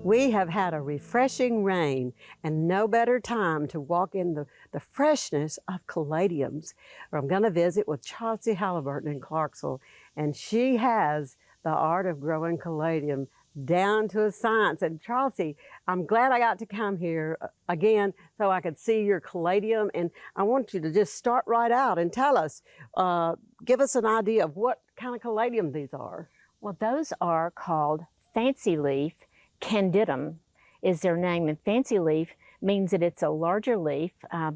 We have had a refreshing rain and no better time to walk in the freshness of caladiums. I'm going to visit with Chelsea Halliburton in Clarksville, and she has the art of growing caladium down to a science. And Chelsea, I'm glad I got to come here again so I could see your caladium, and I want you to just start right out and tell us, give us an idea of what kind of caladium these are. Well, those are called fancy leaf. Candidum is their name, and fancy leaf means that it's a larger leaf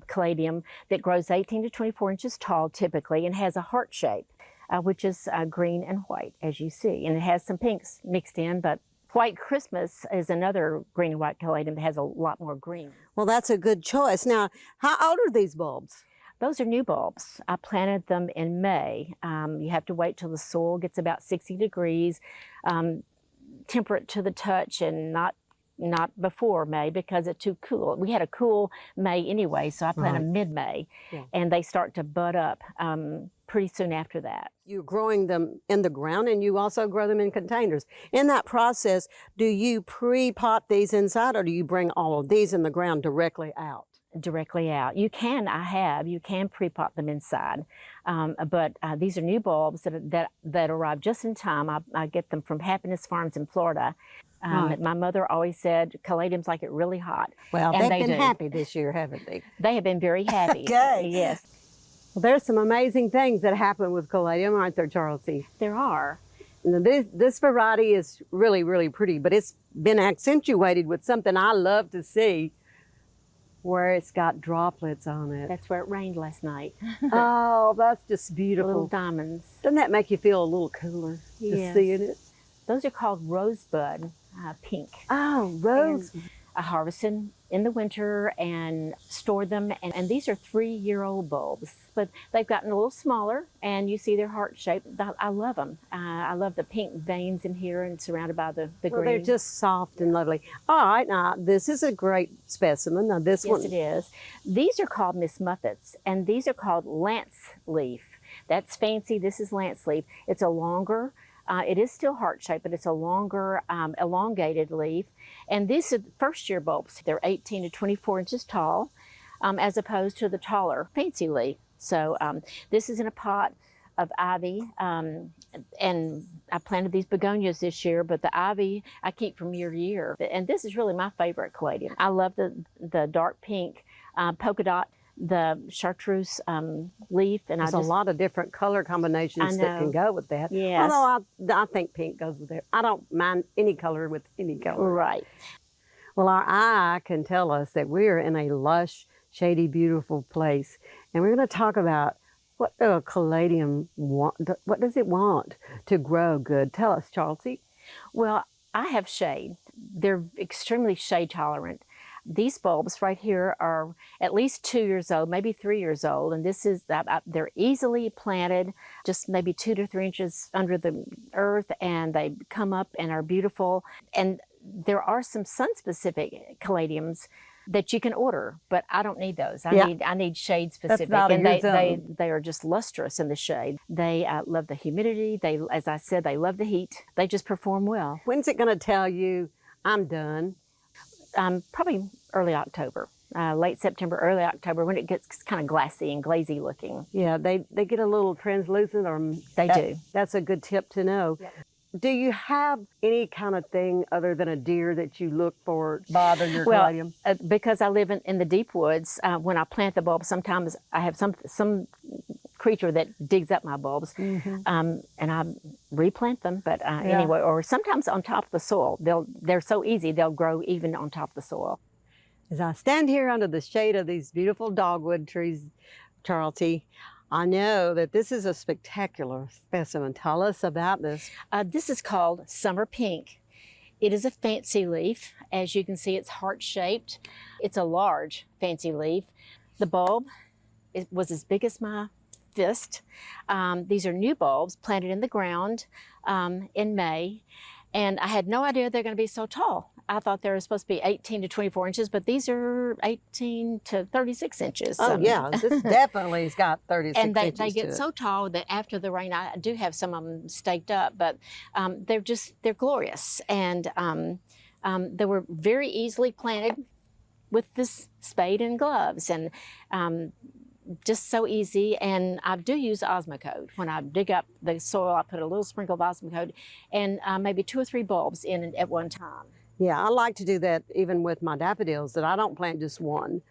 caladium that grows 18 to 24 inches tall typically and has a heart shape, which is green and white, as you see. And it has some pinks mixed in, but White Christmas is another green and white caladium that has a lot more green. Well, that's a good choice. Now, how old are these bulbs? Those are new bulbs. I planted them in May. You have to wait till the soil gets about 60 degrees. Temperate to the touch, and not before May because it's too cool. We had a cool May anyway, so I planted mid-May, and they start to bud up pretty soon after that. You're growing them in the ground, and you also grow them in containers. In that process, do you pre-pot these inside, or do you bring all of these in the ground directly out? Directly out. You can pre-pot them inside, but these are new bulbs that arrive just in time. I get them from Happiness Farms in Florida. My mother always said caladiums like it really hot. Well, they've been happy this year, haven't they? They have been very happy. Okay. Yes. Well, there's some amazing things that happen with caladium, aren't there, Chelsea? There are. This variety is really, really pretty, but it's been accentuated with something I love to see, where it's got droplets on it. That's where it rained last night. Oh, that's just beautiful. Little diamonds. Doesn't that make you feel a little cooler just seeing it? Those are called rosebud pink. Oh, rose. And I harvested in the winter and stored them. And these are 3-year-old bulbs, but they've gotten a little smaller, and you see their heart shape. I love them. I love the pink veins in here and surrounded by the green. They're just soft and lovely. All right, now this is a great specimen. Now this one. Yes, it is. These are called Miss Muffets, and these are called lance leaf. That's fancy. This is lance leaf. It's a longer, it is still heart-shaped, but it's a longer, elongated leaf. And these are first-year bulbs. They're 18 to 24 inches tall, as opposed to the taller fancy leaf. So this is in a pot of ivy, and I planted these begonias this year, but the ivy I keep from year to year. And this is really my favorite caladium. I love the dark pink polka dot, the chartreuse leaf, and there's a lot of different color combinations that can go with that. Yes. Although I think pink goes with it. I don't mind any color with any color. Right. Well, our eye can tell us that we're in a lush, shady, beautiful place, and we're going to talk about what a caladium want. What does it want to grow good? Tell us, Chelsea. Well, I have shade. They're extremely shade tolerant. These bulbs right here are at least 2 years old, maybe 3 years old, and this is they're easily planted, just maybe 2 to 3 inches under the earth, and they come up and are beautiful. And there are some sun-specific caladiums that you can order, but I don't need those. I need shade specific, and they are just lustrous in the shade. They love the humidity. They, as I said, they love the heat. They just perform well. When's it going to tell you I'm done? Probably early October, late September, early October, when it gets kind of glassy and glazy looking. Yeah, they get a little translucent, or they do. That's a good tip to know. Yeah. Do you have any kind of thing other than a deer that you look for bother your caladium? Because I live in the deep woods, when I plant the bulbs, sometimes I have some creature that digs up my bulbs, and I replant them. But anyway, or sometimes on top of the soil. They're so easy, they'll grow even on top of the soil. As I stand here under the shade of these beautiful dogwood trees, Chelsea, I know that this is a spectacular specimen. Tell us about this. This is called summer pink. It is a fancy leaf. As you can see, it's heart-shaped. It's a large fancy leaf. The bulb was as big as my fist. These are new bulbs planted in the ground in May, and I had no idea they're going to be so tall. I thought they were supposed to be 18 to 24 inches, but these are 18 to 36 inches. Oh, yeah, this definitely has got 36 inches. And they get to so tall that after the rain, I do have some of them staked up, but they're glorious. And they were very easily planted with this spade and gloves, and just so easy. And I do use Osmocote. When I dig up the soil, I put a little sprinkle of Osmocote and maybe 2 or 3 bulbs in it at one time. Yeah, I like to do that even with my daffodils, that I don't plant just one,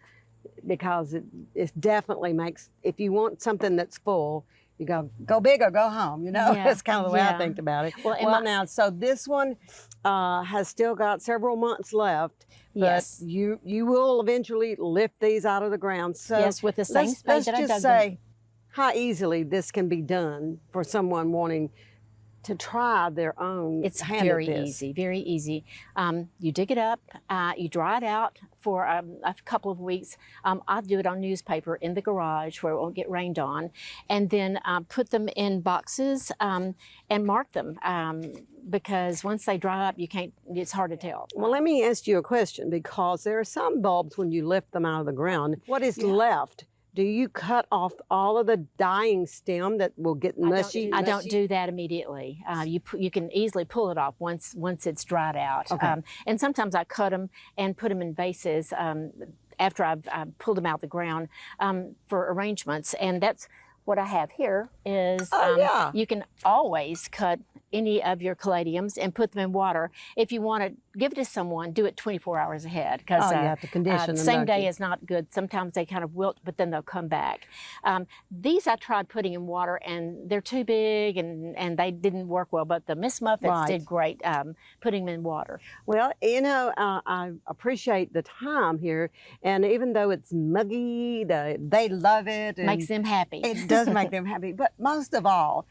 because it definitely makes, if you want something that's full, you go big or go home, you know? Yeah, That's kind of the way yeah. I think about it. Well, Now, so this one has still got several months left, but yes, you will eventually lift these out of the ground. So yes, with the same spade let's that I just dug say them. how easily this can be done for someone wanting to try their own. It's hand at very this. easy, very easy. You dig it up, you dry it out for a couple of weeks. I do it on newspaper in the garage where it won't get rained on, and then put them in boxes and mark them, because once they dry up, you can't, it's hard to tell. Well, let me ask you a question, because there are some bulbs when you lift them out of the ground, what is left? Do you cut off all of the dying stem that will get mushy? I don't do that immediately. You can easily pull it off once it's dried out. Okay. And sometimes I cut them and put them in vases after I've pulled them out the ground for arrangements. And that's what I have here is you can always cut any of your caladiums and put them in water. If you want to give it to someone, do it 24 hours ahead, because you have to condition them, same don't day you? is not good. Sometimes they kind of wilt, but then they'll come back. These I tried putting in water, and they're too big, and they didn't work well, but the Miss Muffets did great putting them in water. Well, you know, I appreciate the time here, and even though it's muggy, they love it. And Makes them happy. It does make them happy, but most of all,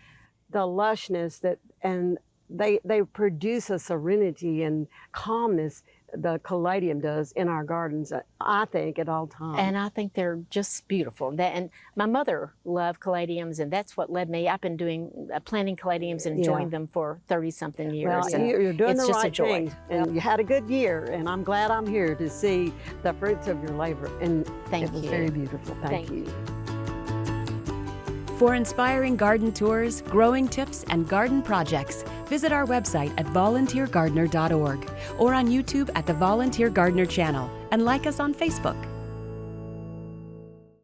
the lushness and they produce a serenity and calmness the Caladium does in our gardens, I think, at all times. And I think they're just beautiful. And my mother loved Caladiums, and that's what led me. I've been doing planting Caladiums and enjoying them for 30-something years. Well, you're doing the right joy. thing, and you had a good year, and I'm glad I'm here to see the fruits of your labor. And Thank it was you. very beautiful. Thank you. For inspiring garden tours, growing tips, and garden projects, visit our website at volunteergardener.org or on YouTube at the Volunteer Gardener channel, and like us on Facebook.